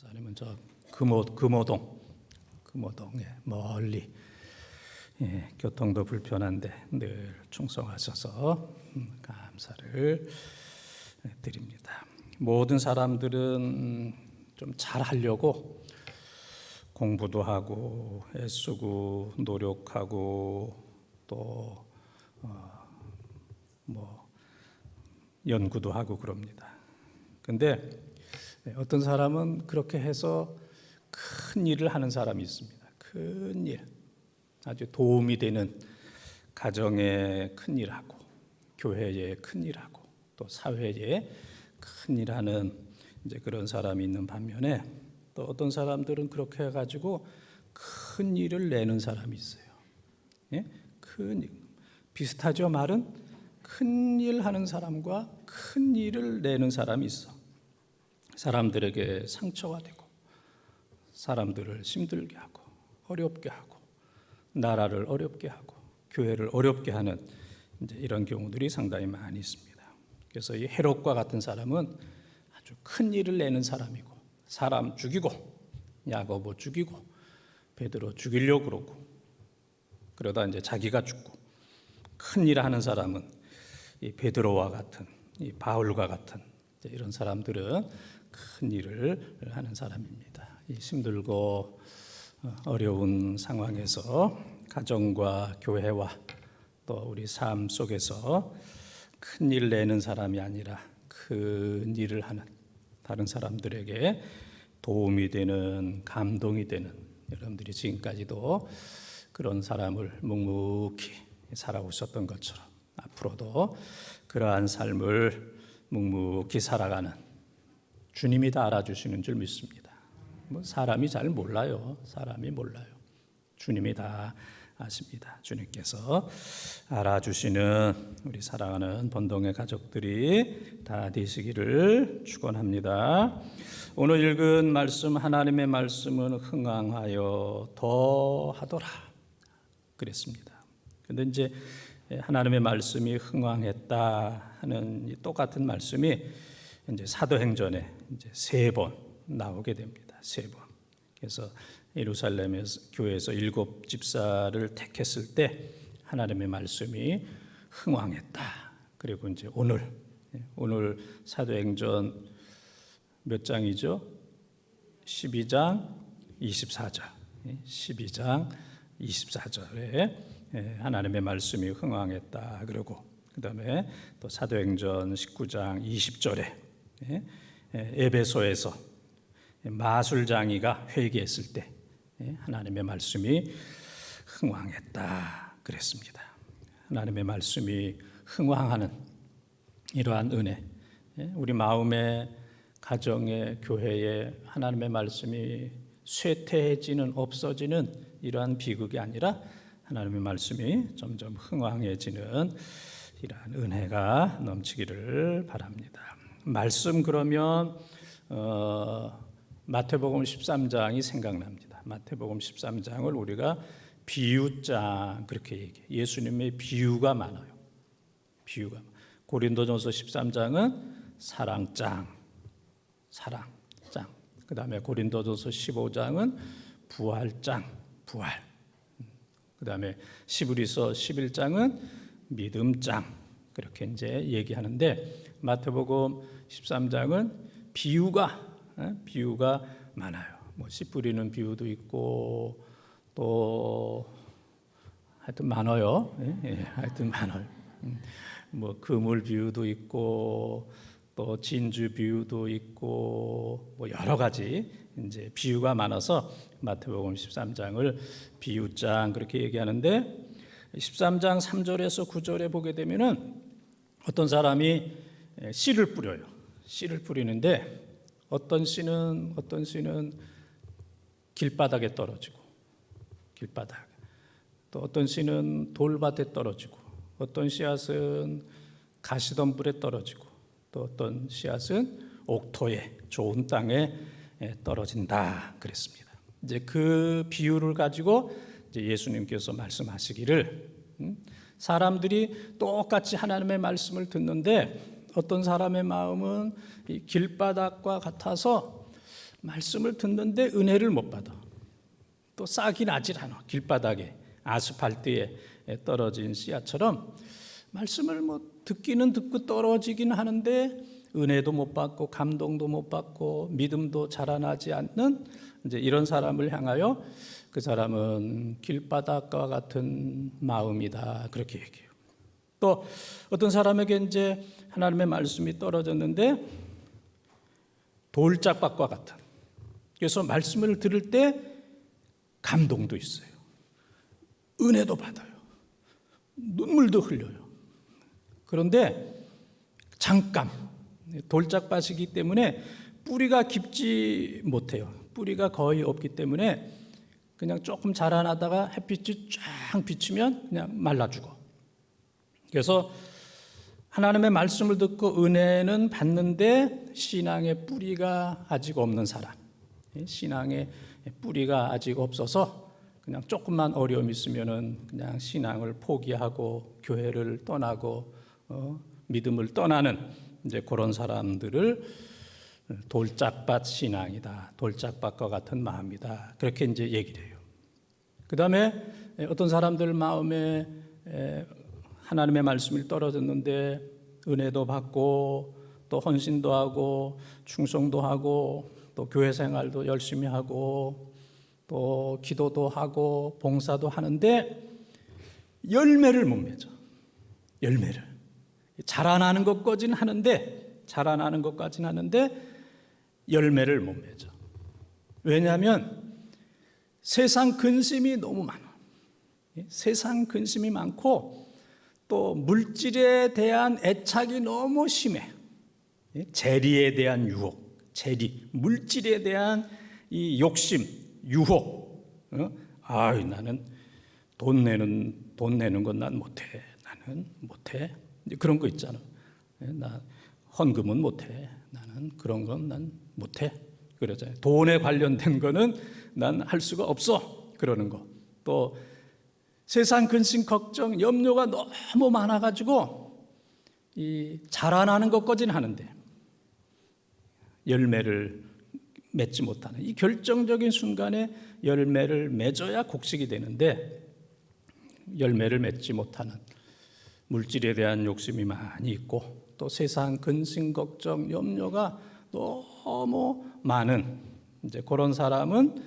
목사님은 저 금호동에 멀리 교통도 불편한데 늘 충성하셔서 감사를 드립니다. 모든 사람들은 좀 잘하려고 공부도 하고 애쓰고 노력하고 또 연구도 하고 그럽니다. 근데 어떤 사람은 그렇게 해서 큰 일을 하는 사람이 있습니다. 큰 일, 아주 도움이 되는 가정에 큰 일하고 교회에 큰 일하고 또 사회에 큰 일하는 이제 그런 사람이 있는 반면에 또 어떤 사람들은 그렇게 해가지고 큰 일을 내는 사람이 있어요. 예? 큰 일. 비슷하죠? 말은 큰 일 하는 사람과 큰 일을 내는 사람이 있어. 사람들에게 상처가 되고 사람들을 힘들게 하고 어렵게 하고 나라를 어렵게 하고 교회를 어렵게 하는 이제 이런 경우들이 상당히 많이 있습니다. 그래서 이 헤롯과 같은 사람은 아주 큰 일을 내는 사람이고 사람 죽이고 야고보 죽이고 베드로 죽이려고 그러고 그러다 이제 자기가 죽고 큰 일 하는 사람은 이 베드로와 같은 이 바울과 같은 이런 사람들은 큰 일을 하는 사람입니다. 이 힘들고 어려운 상황에서 가정과 교회와 또 우리 삶 속에서 큰 일 내는 사람이 아니라 큰 일을 하는 다른 사람들에게 도움이 되는 감동이 되는 여러분들이 지금까지도 그런 사람을 묵묵히 살아오셨던 것처럼 앞으로도 그러한 삶을 묵묵히 살아가는 주님이 다 알아주시는 줄 믿습니다. 사람이 잘 몰라요. 사람이 몰라요. 주님이 다 아십니다. 주님께서 알아주시는 우리 사랑하는 번동의 가족들이 다 되시기를 축원합니다. 오늘 읽은 말씀 하나님의 말씀은 흥왕하여 더하더라 그랬습니다. 그런데 이제 하나님의 말씀이 흥왕했다 하는 이 똑같은 말씀이 이제 사도행전에 이제 3번 나오게 됩니다. 3번. 그래서 예루살렘 교회에서 7 집사를 택했을 때 하나님의 말씀이 흥왕했다. 그리고 이제 오늘 사도행전 몇 장이죠? 12장 24절. 12장 24절에 하나님의 말씀이 흥왕했다. 그러고 그다음에 또 사도행전 19장 20절에 에베소에서 마술장이가 회개했을 때 하나님의 말씀이 흥왕했다 그랬습니다. 하나님의 말씀이 흥왕하는 이러한 은혜, 우리 마음의 가정의 교회에 하나님의 말씀이 쇠퇴해지는 없어지는 이러한 비극이 아니라 하나님의 말씀이 점점 흥왕해지는 이러한 은혜가 넘치기를 바랍니다. 말씀 그러면 마태복음 13장이 생각납니다. 마태복음 13장을 우리가 비유장 그렇게 얘기해요. 예수님의 비유가 많아요. 비유가. 고린도전서 13장은 사랑장. 그 다음에 고린도전서 15장은 부활장. 부활. 그 다음에 시브리서 11장은 믿음장. 그렇게 이제 얘기하는데 마태복음 13장은 비유가 많아요. 씨 뿌리는 비유도 있고 또 하여튼 많아요. 하여튼 많아요. 그물 비유도 있고 또 진주 비유도 있고 여러 가지 이제 비유가 많아서 마태복음 13장을 비유장 그렇게 얘기하는데 13장 3절에서 9절에 보게 되면은 어떤 사람이 씨를 뿌려요. 씨를 뿌리는데 어떤 씨는 길바닥에 떨어지고 길바닥. 또 어떤 씨는 돌밭에 떨어지고 어떤 씨앗은 가시덤불에 떨어지고 또 어떤 씨앗은 옥토에 좋은 땅에 떨어진다 그랬습니다. 이제 그 비유를 가지고 이제 예수님께서 말씀하시기를 사람들이 똑같이 하나님의 말씀을 듣는데 어떤 사람의 마음은 이 길바닥과 같아서 말씀을 듣는데 은혜를 못 받아. 또 싹이 나질 않아. 길바닥에 아스팔트에 떨어진 씨앗처럼 말씀을 듣기는 듣고 떨어지긴 하는데 은혜도 못 받고 감동도 못 받고 믿음도 자라나지 않는 이제 이런 사람을 향하여 그 사람은 길바닥과 같은 마음이다, 그렇게 얘기해요. 또 어떤 사람에게 이제 하나님의 말씀이 떨어졌는데 돌짝밭과 같은, 그래서 말씀을 들을 때 감동도 있어요. 은혜도 받아요. 눈물도 흘려요. 그런데 잠깐 돌짝밭이기 때문에 뿌리가 깊지 못해요. 뿌리가 거의 없기 때문에 그냥 조금 자라나다가 햇빛이 쫙 비치면 그냥 말라 죽어. 그래서 하나님의 말씀을 듣고 은혜는 받는데 신앙의 뿌리가 아직 없는 사람, 신앙의 뿌리가 아직 없어서 그냥 조금만 어려움이 있으면은 그냥 신앙을 포기하고 교회를 떠나고 믿음을 떠나는 이제 그런 사람들을 돌짝밭 신앙이다, 돌짝밭과 같은 마음이다, 그렇게 이제 얘기를 해요. 그 다음에 어떤 사람들 마음에 하나님의 말씀이 떨어졌는데 은혜도 받고 또 헌신도 하고 충성도 하고 또 교회 생활도 열심히 하고 또 기도도 하고 봉사도 하는데 열매를 못 맺어. 열매를 자라나는 것까지는 하는데 열매를 못 맺어. 왜냐하면 세상 근심이 너무 많아. 세상 근심이 많고 또 물질에 대한 애착이 너무 심해. 재리에 대한 유혹, 물질에 대한 이 욕심, 유혹. 나는 돈 내는 건 난 못해. 나는 못해. 그런 거 있잖아. 나 헌금은 못해. 나는 그런 건 난 못해. 그러잖아요. 돈에 관련된 거는 난 할 수가 없어. 그러는 거. 또 세상 근심, 걱정, 염려가 너무 많아가지고 이 자라나는 것까지는 하는데 열매를 맺지 못하는 이 결정적인 순간에 열매를 맺어야 곡식이 되는데 열매를 맺지 못하는 물질에 대한 욕심이 많이 있고 또 세상 근심, 걱정, 염려가 너무 많은 이제 그런 사람은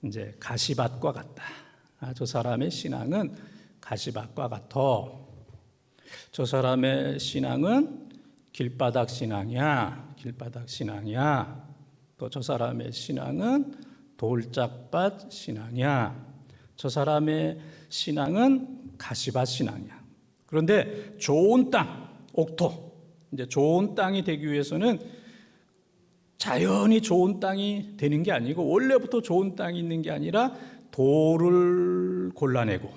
이제 가시밭과 같다. 저 사람의 신앙은 가시밭과 같아. 저 사람의 신앙은 길바닥 신앙이야. 또 저 사람의 신앙은 돌짝밭 신앙이야. 저 사람의 신앙은 가시밭 신앙이야. 그런데 좋은 땅, 옥토, 이제 좋은 땅이 되기 위해서는 자연히 좋은 땅이 되는 게 아니고 원래부터 좋은 땅이 있는 게 아니라 돌을 골라내고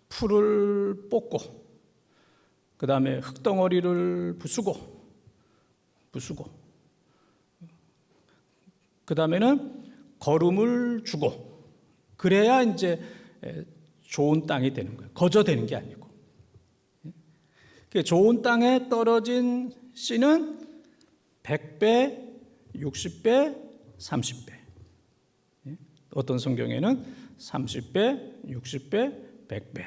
풀을 뽑고 그 다음에 흙덩어리를 부수고 그 다음에는 거름을 주고 그래야 이제 좋은 땅이 되는 거예요. 거저되는 게 아니고. 좋은 땅에 떨어진 씨는 100배, 60배, 30배. 어떤 성경에는 30배, 60배, 100배.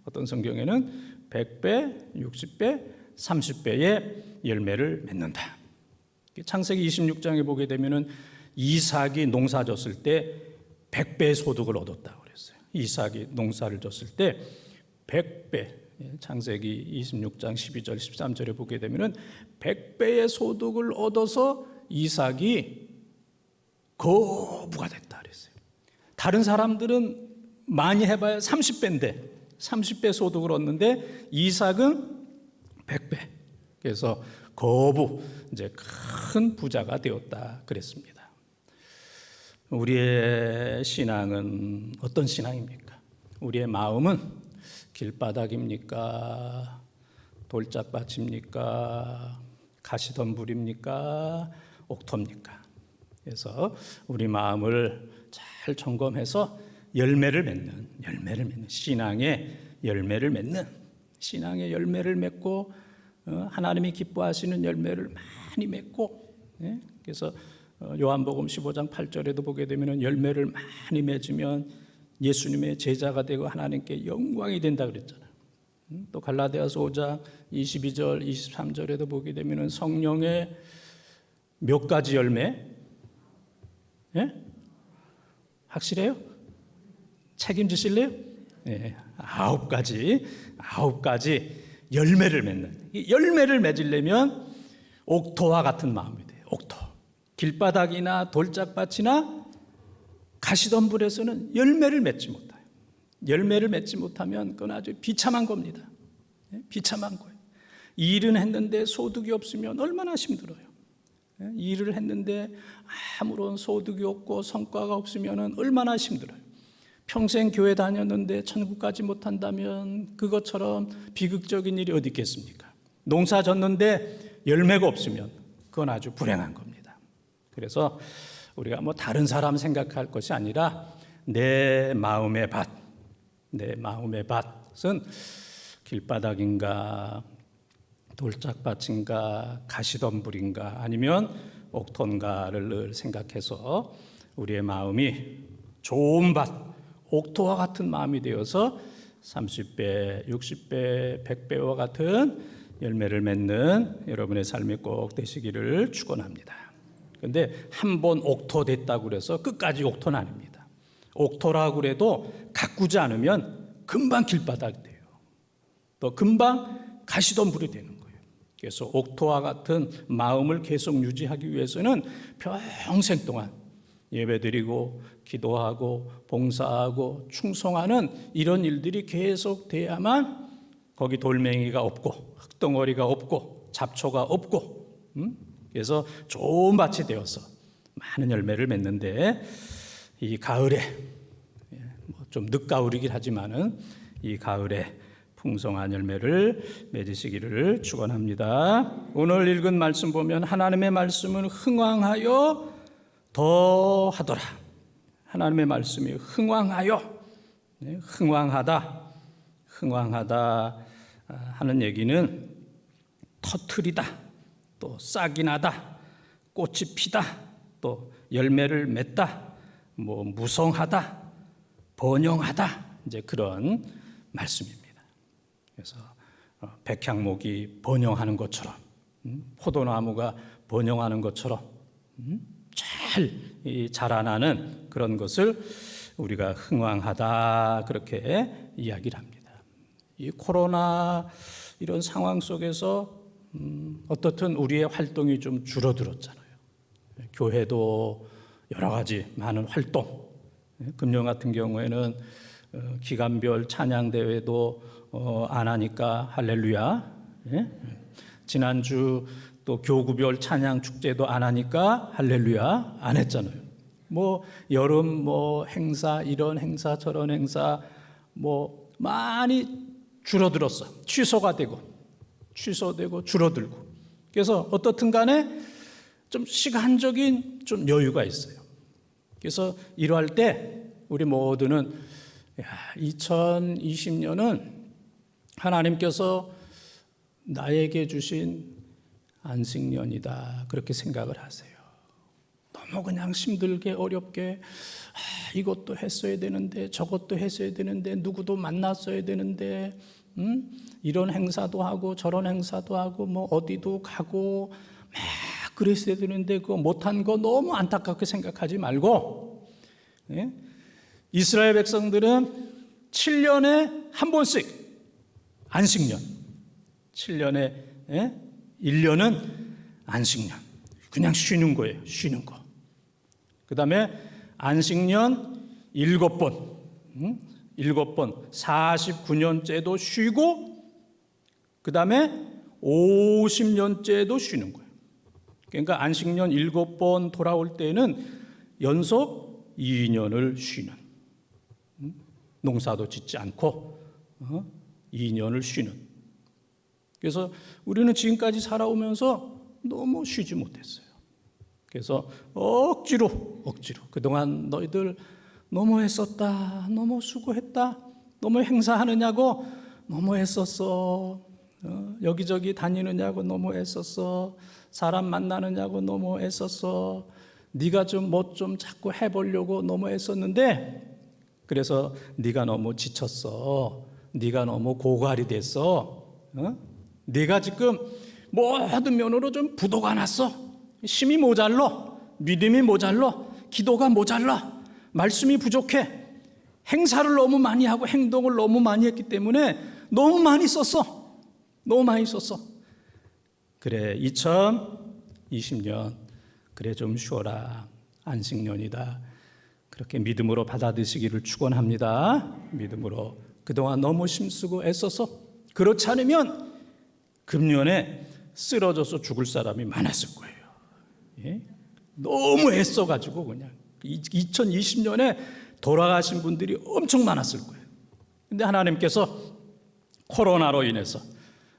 어떤 성경에는 100배, 60배, 30배의 열매를 맺는다. 창세기 26장에 보게 되면은 이삭이 농사 졌을 때 100배의 소득을 얻었다고 그랬어요. 이삭이 농사를 졌을 때 100배, 창세기 26장 12절 13절에 보게 되면은 100배의 소득을 얻어서 이삭이 거부가 됐다 그랬어요. 다른 사람들은 많이 해봐야 30배인데 30배 소득을 얻는데 이삭은 100배. 그래서 거부, 이제 큰 부자가 되었다 그랬습니다. 우리의 신앙은 어떤 신앙입니까? 우리의 마음은 길바닥입니까? 돌짝밭입니까? 가시덤불입니까? 옥토입니까? 그래서 우리 마음을 잘 점검해서 열매를 맺는 신앙의 열매를 맺고 하나님이 기뻐하시는 열매를 많이 맺고 예? 그래서 요한복음 15장 8절에도 보게 되면 열매를 많이 맺으면 예수님의 제자가 되고 하나님께 영광이 된다 그랬잖아요. 또 갈라디아서 5장 22절 23절에도 보게 되면 성령의 몇 가지 열매? 예? 확실해요? 책임지실래요? 예, 9가지 열매를 맺는. 이 열매를 맺으려면 옥토와 같은 마음이 돼요. 옥토. 길바닥이나 돌짝밭이나 가시덤불에서는 열매를 맺지 못해요. 열매를 맺지 못하면 그건 아주 비참한 겁니다. 예? 비참한 거예요. 일은 했는데 소득이 없으면 얼마나 힘들어요. 예? 일을 했는데 아무런 소득이 없고 성과가 없으면 얼마나 힘들어요. 평생 교회 다녔는데 천국 가지 못한다면 그것처럼 비극적인 일이 어디 있겠습니까? 농사 졌는데 열매가 없으면 그건 아주 불행한 겁니다. 그래서 우리가 뭐 다른 사람 생각할 것이 아니라 내 마음의 밭, 내 마음의 밭은 길바닥인가 돌짝밭인가 가시덤불인가 아니면 옥토인가를 늘 생각해서 우리의 마음이 좋은 밭, 옥토와 같은 마음이 되어서 30배, 60배, 100배와 같은 열매를 맺는 여러분의 삶이 꼭 되시기를 축원합니다. 그런데 한 번 옥토 됐다고 그래서 끝까지 옥토는 아닙니다. 옥토라고 그래도 가꾸지 않으면 금방 길바닥이 돼요. 또 금방 가시덤불이 되는 거예요. 그래서 옥토와 같은 마음을 계속 유지하기 위해서는 평생 동안 예배드리고 기도하고 봉사하고 충성하는 이런 일들이 계속 돼야만 거기 돌멩이가 없고 흙덩어리가 없고 잡초가 없고 그래서 좋은 밭이 되어서 많은 열매를 맺는데 이 가을에 좀 늦가을이긴 하지만은 이 가을에 풍성한 열매를 맺으시기를 축원합니다. 오늘 읽은 말씀 보면 하나님의 말씀은 흥왕하여 더하더라. 하나님의 말씀이 흥왕하여, 흥왕하다 하는 얘기는 터트리다, 또 싹이 나다, 꽃이 피다, 또 열매를 맺다, 뭐 무성하다, 번영하다, 이제 그런 말씀입니다. 그래서 백향목이 번영하는 것처럼, 포도나무가 번영하는 것처럼 잘 자라나는 그런 것을 우리가 흥왕하다 그렇게 이야기를 합니다. 이 코로나 이런 상황 속에서 어떻든 우리의 활동이 좀 줄어들었잖아요. 교회도 여러 가지 많은 활동, 금요 같은 경우에는 기간별 찬양 대회도 안 하니까 할렐루야. 지난주 또 교구별 찬양 축제도 안 하니까 할렐루야 안 했잖아요. 뭐 여름 뭐 행사 이런 행사 저런 행사 뭐 많이 줄어들었어. 취소되고 줄어들고. 그래서 어떻든 간에 좀 시간적인 좀 여유가 있어요. 그래서 이러할 때 우리 모두는 2020년은 하나님께서 나에게 주신 안식년이다 그렇게 생각을 하세요. 너무 그냥 힘들게 어렵게 이것도 했어야 되는데 저것도 했어야 되는데 누구도 만났어야 되는데 이런 행사도 하고 저런 행사도 하고 뭐 어디도 가고 막 그랬어야 되는데 그거 못한 거 너무 안타깝게 생각하지 말고 이스라엘 백성들은 7년에 한 번씩 안식년 7년에 1년은 안식년 그냥 쉬는 거예요. 쉬는 거. 그 다음에 안식년 7번 49년째도 쉬고 그 다음에 50년째도 쉬는 거예요. 그러니까 안식년 7번 돌아올 때는 연속 2년을 쉬는 농사도 짓지 않고 2년을 쉬는. 그래서 우리는 지금까지 살아오면서 너무 쉬지 못했어요. 그래서 억지로 그동안 너희들 너무 했었다, 너무 수고했다, 너무 행사하느냐고 너무 했었어. 여기저기 다니느냐고 너무 애썼어. 사람 만나느냐고 너무 애썼어. 네가 좀 뭐 좀 자꾸 해보려고 너무 애썼는데 그래서 네가 너무 지쳤어. 네가 너무 고갈이 됐어. 네가 지금 모든 면으로 좀 부도가 났어. 힘이 모자라. 믿음이 모자라. 기도가 모자라. 말씀이 부족해. 행사를 너무 많이 하고 행동을 너무 많이 했기 때문에 너무 많이 썼어. 너무 많이 썼어. 그래 2020년 그래 좀 쉬어라. 안식년이다. 그렇게 믿음으로 받아들이시기를 축원합니다. 믿음으로 그동안 너무 힘쓰고 애써서 그렇지 않으면 금년에 쓰러져서 죽을 사람이 많았을 거예요. 예? 너무 애써가지고 그냥 2020년에 돌아가신 분들이 엄청 많았을 거예요. 근데 하나님께서 코로나로 인해서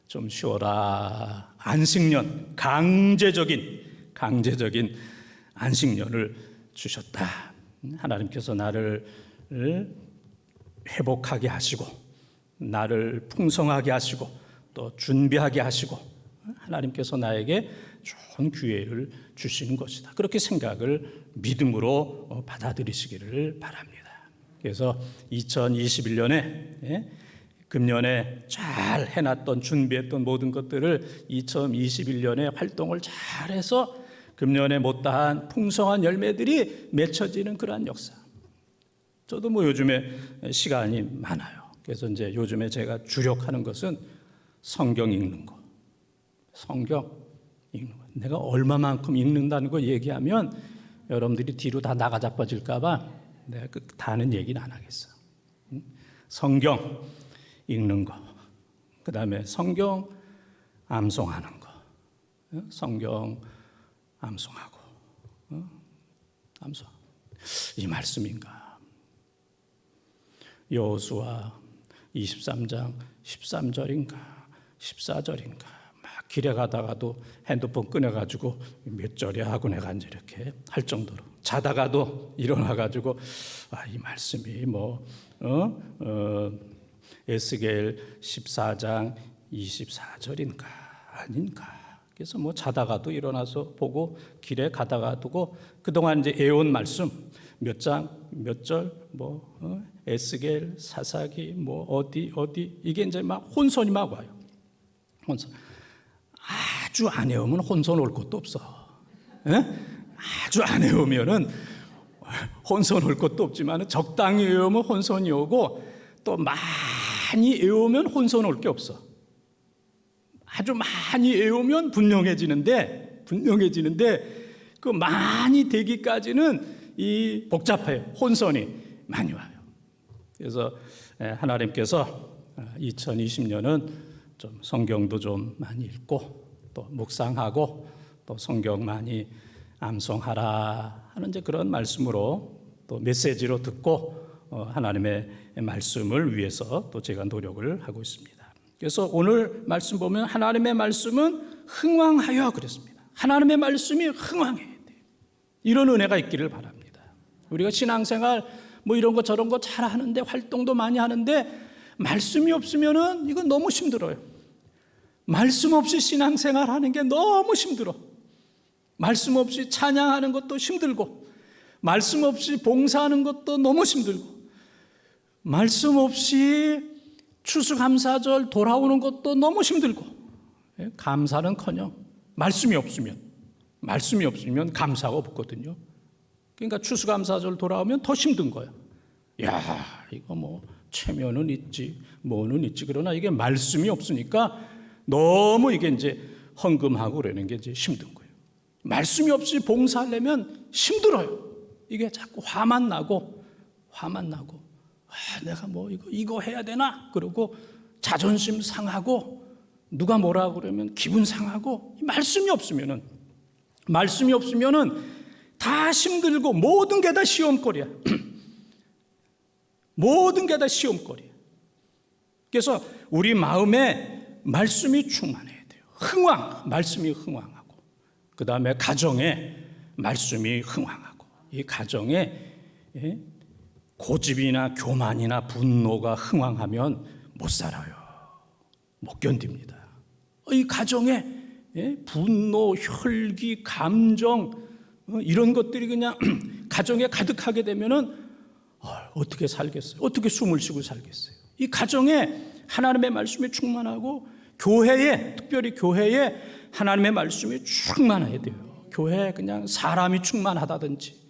좀 쉬어라. 안식년, 강제적인 안식년을 주셨다. 하나님께서 나를 회복하게 하시고 나를 풍성하게 하시고 또 준비하게 하시고 하나님께서 나에게 좋은 기회를 주시는 것이다. 그렇게 생각을 믿음으로 받아들이시기를 바랍니다. 그래서 2021년에 금년에 잘 해놨던 준비했던 모든 것들을 2021년에 활동을 잘해서 금년에 못다한 풍성한 열매들이 맺혀지는 그러한 역사. 저도 뭐 요즘에 시간이 많아요. 그래서 이제 요즘에 제가 주력하는 것은 성경 읽는 거. 성경 읽는 거. 내가 얼마만큼 읽는다는 거 얘기하면 여러분들이 뒤로 다 나가 자빠질까 봐 내가 다는 얘기는 안 하겠어. 성경 읽는 거. 그 다음에 성경 암송하는 거. 성경 암송하고. 암송. 이 말씀인가. 여호수아 23장 13절인가 14절인가 막 길에 가다가도 핸드폰 꺼내가지고 몇 절이야 하고 내가 이제 이렇게 할 정도로 자다가도 일어나가지고 이 말씀이 에스겔 14장 24절인가 아닌가. 그래서 뭐 자다가도 일어나서 보고 길에 가다가 두고 그동안 이제 애온 말씀 몇 장 몇 절 에스겔 사사기 어디 이게 이제 막 혼선이 막 와요. 혼선. 아주 안 외우면 혼선 올 것도 없어. 에? 아주 안 외우면은 혼선 올 것도 없지만 적당히 외우면 혼선이 오고 또 많이 외우면 혼선 올 게 없어. 아주 많이 외우면 분명해지는데 그 많이 되기까지는 이 복잡해요. 혼선이 많이 와요. 그래서 하나님께서 2020년은 좀 성경도 좀 많이 읽고 또 묵상하고 또 성경 많이 암송하라 하는 이제 그런 말씀으로 또 메시지로 듣고 하나님의 말씀을 위해서 또 제가 노력을 하고 있습니다. 그래서 오늘 말씀 보면 하나님의 말씀은 흥왕하여 그랬습니다. 하나님의 말씀이 흥왕해야 돼요. 이런 은혜가 있기를 바랍니다. 우리가 신앙생활 이런 거 저런 거 잘 하는데 활동도 많이 하는데 말씀이 없으면은 이건 너무 힘들어요. 말씀 없이 신앙생활 하는 게 너무 힘들어. 말씀 없이 찬양하는 것도 힘들고 말씀 없이 봉사하는 것도 너무 힘들고 말씀 없이 추수감사절 돌아오는 것도 너무 힘들고 감사는커녕 말씀이 없으면 감사가 없거든요. 그러니까 추수감사절 돌아오면 더 힘든 거예요. 야, 이거 체면은 있지, 뭐는 있지. 그러나 이게 말씀이 없으니까 너무 이게 이제 헌금하고 그러는 게 이제 힘든 거예요. 말씀이 없이 봉사하려면 힘들어요. 이게 자꾸 화만 나고 내가 이거 해야 되나? 그러고 자존심 상하고 누가 뭐라 그러면 기분 상하고 말씀이 없으면은 다 힘들고 모든 게 다 시험거리야. 모든 게 다 시험거리야. 그래서 우리 마음에 말씀이 충만해야 돼요. 말씀이 흥왕하고 그 다음에 가정에 말씀이 흥왕하고 이 가정에 고집이나 교만이나 분노가 흥왕하면 못 살아요. 못 견딥니다. 이 가정에 분노, 혈기, 감정 이런 것들이 그냥 가정에 가득하게 되면은 어떻게 살겠어요? 어떻게 숨을 쉬고 살겠어요? 이 가정에 하나님의 말씀이 충만하고 교회에, 특별히 교회에 하나님의 말씀이 충만해야 돼요. 교회에 그냥 사람이 충만하다든지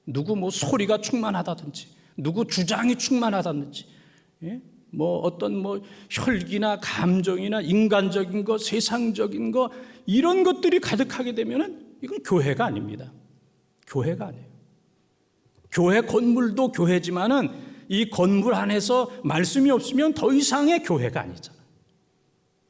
누구 뭐 소리가 충만하다든지 누구 주장이 충만하다든지 뭐 어떤 뭐 혈기나 감정이나 인간적인 거, 세상적인 거 이런 것들이 가득하게 되면은 이건 교회가 아닙니다. 교회가 아니에요. 교회 건물도 교회지만은 이 건물 안에서 말씀이 없으면 더 이상의 교회가 아니잖아요.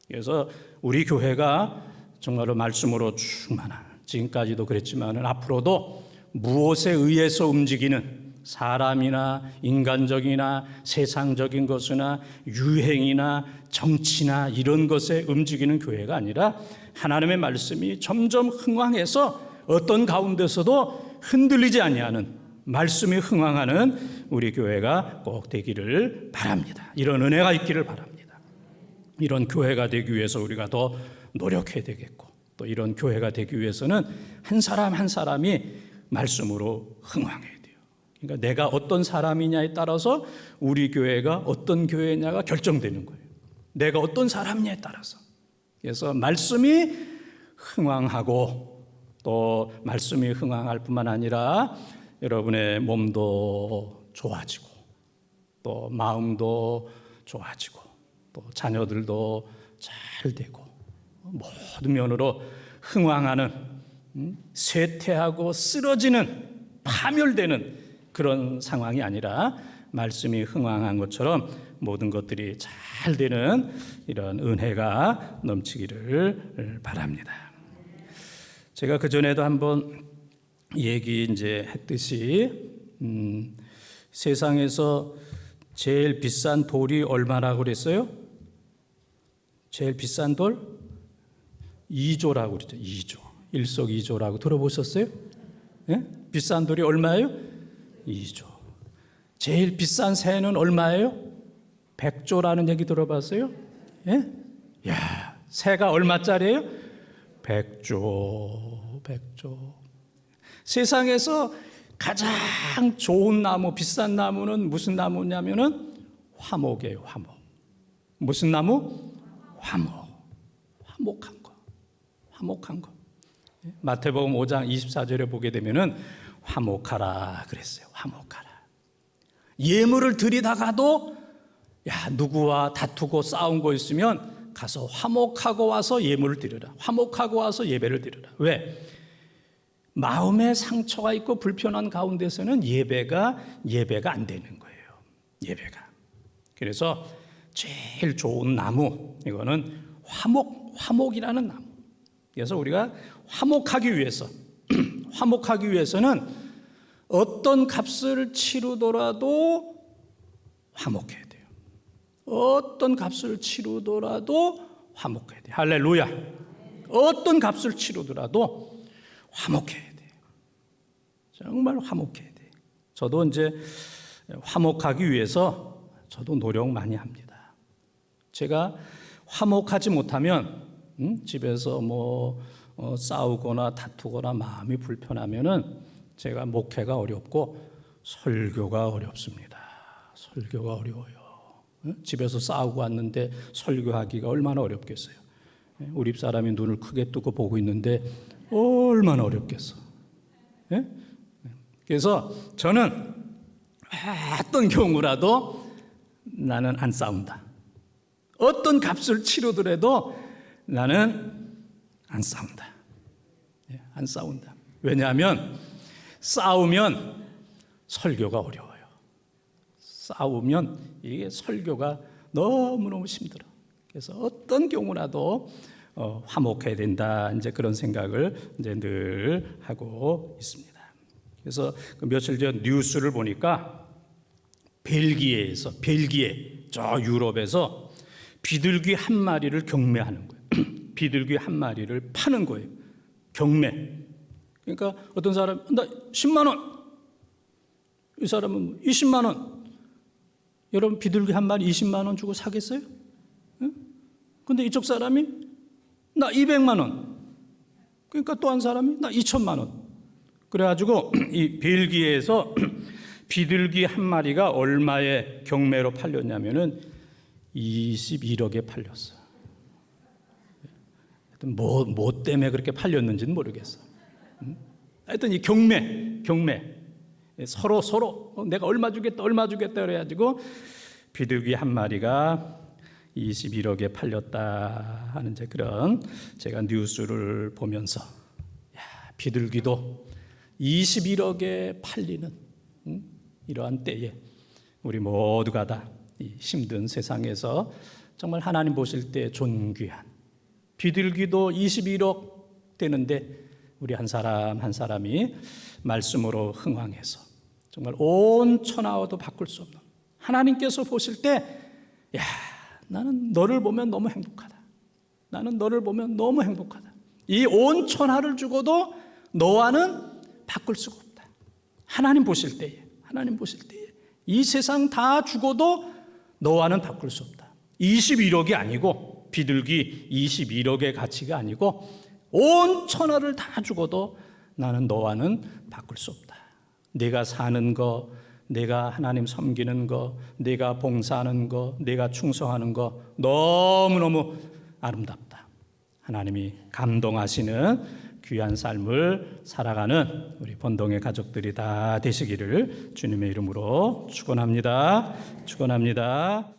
그래서 우리 교회가 정말로 말씀으로 충만한, 지금까지도 그랬지만은 앞으로도 무엇에 의해서 움직이는 사람이나 인간적이나 세상적인 것이나 유행이나 정치나 이런 것에 움직이는 교회가 아니라 하나님의 말씀이 점점 흥왕해서 어떤 가운데서도 흔들리지 아니하는 말씀이 흥왕하는 우리 교회가 꼭 되기를 바랍니다. 이런 은혜가 있기를 바랍니다. 이런 교회가 되기 위해서 우리가 더 노력해야 되겠고 또 이런 교회가 되기 위해서는 한 사람 한 사람이 말씀으로 흥왕해야 돼요. 그러니까 내가 어떤 사람이냐에 따라서 우리 교회가 어떤 교회냐가 결정되는 거예요. 내가 어떤 사람이냐에 따라서. 그래서 말씀이 흥왕하고 또 말씀이 흥왕할 뿐만 아니라 여러분의 몸도 좋아지고 또 마음도 좋아지고 또 자녀들도 잘 되고 모든 면으로 흥왕하는 쇠퇴하고 쓰러지는 파멸되는 그런 상황이 아니라 말씀이 흥왕한 것처럼 모든 것들이 잘 되는 이런 은혜가 넘치기를 바랍니다. 제가 그전에도 한번 얘기 이제 했듯이 세상에서 제일 비싼 돌이 얼마라고 그랬어요? 제일 비싼 돌? 2조라고 그랬죠. 2조. 일석이조라고 들어보셨어요? 예? 비싼 돌이 얼마예요? 2조. 제일 비싼 새는 얼마예요? 100조라는 얘기 들어봤어요? 예? 야, 새가 얼마짜리예요? 100조. 100조. 세상에서 가장 좋은 나무, 비싼 나무는 무슨 나무냐면은 화목이에요, 화목. 무슨 나무? 화목. 화목한 거. 화목한 거. 마태복음 5장 24절에 보게 되면은 화목하라 그랬어요. 화목하라. 예물을 드리다가도 야, 누구와 다투고 싸운 거 있으면 가서 화목하고 와서 예물을 드려라. 화목하고 와서 예배를 드려라. 왜? 마음에 상처가 있고 불편한 가운데서는 예배가 안 되는 거예요. 예배가. 그래서 제일 좋은 나무 이거는 화목이라는 나무. 그래서 우리가 화목하기 위해서는 어떤 값을 치르더라도 화목해야 돼요. 어떤 값을 치르더라도 화목해야 돼요. 할렐루야. 어떤 값을 치르더라도 화목해야 돼요. 정말 화목해야 돼요. 저도 이제 화목하기 위해서 저도 노력 많이 합니다. 제가 화목하지 못하면 집에서 뭐 싸우거나 다투거나 마음이 불편하면은 제가 목회가 어렵고 설교가 어렵습니다. 설교가 어려워요. 집에서 싸우고 왔는데 설교하기가 얼마나 어렵겠어요. 우리 집사람이 눈을 크게 뜨고 보고 있는데 얼마나 어렵겠어. 그래서 저는 어떤 경우라도 나는 안 싸운다. 어떤 값을 치르더라도 나는 안 싸운다. 안 싸운다. 왜냐하면 싸우면 설교가 어려워요. 싸우면 이게 설교가 너무너무 힘들어. 그래서 어떤 경우라도 화목해야 된다. 이제 그런 생각을 이제 늘 하고 있습니다. 그래서 며칠 전 뉴스를 보니까 벨기에 저 유럽에서 비둘기 한 마리를 경매하는 거예요. 비둘기 한 마리를 파는 거예요. 경매. 그러니까 어떤 사람 나 10만 원. 이 사람은 20만 원. 여러분 비둘기 한 마리 20만 원 주고 사겠어요? 근데 이쪽 사람이 나 200만 원. 그러니까 또 한 사람이 나 2천만 원. 그래가지고 이 벨기에에서 비둘기 한 마리가 얼마의 경매로 팔렸냐면은 21억에 팔렸어. 하여튼 뭐 때문에 그렇게 팔렸는지는 모르겠어. 하여튼 이 경매. 서로 내가 얼마 주겠다 그래가지고 비둘기 한 마리가 21억에 팔렸다 하는 이제 그런 제가 뉴스를 보면서 비둘기도 21억에 팔리는 이러한 때에 우리 모두가 다 이 힘든 세상에서 정말 하나님 보실 때 존귀한 비둘기도 21억 되는데 우리 한 사람 한 사람이 말씀으로 흥왕해서 정말 온 천하와도 바꿀 수 없는 하나님께서 보실 때 나는 너를 보면 너무 행복하다. 나는 너를 보면 너무 행복하다. 이 온 천하를 주고도 너와는 바꿀 수가 없다. 하나님 보실 때에 이 세상 다 주고도 너와는 바꿀 수 없다. 21억이 아니고 비둘기 21억의 가치가 아니고 온 천하를 다 주고도 나는 너와는 바꿀 수 없다. 내가 사는 거, 내가 하나님 섬기는 거, 내가 봉사하는 거, 내가 충성하는 거 너무너무 아름답다. 하나님이 감동하시는 귀한 삶을 살아가는 우리 본동의 가족들이 다 되시기를 주님의 이름으로 축원합니다.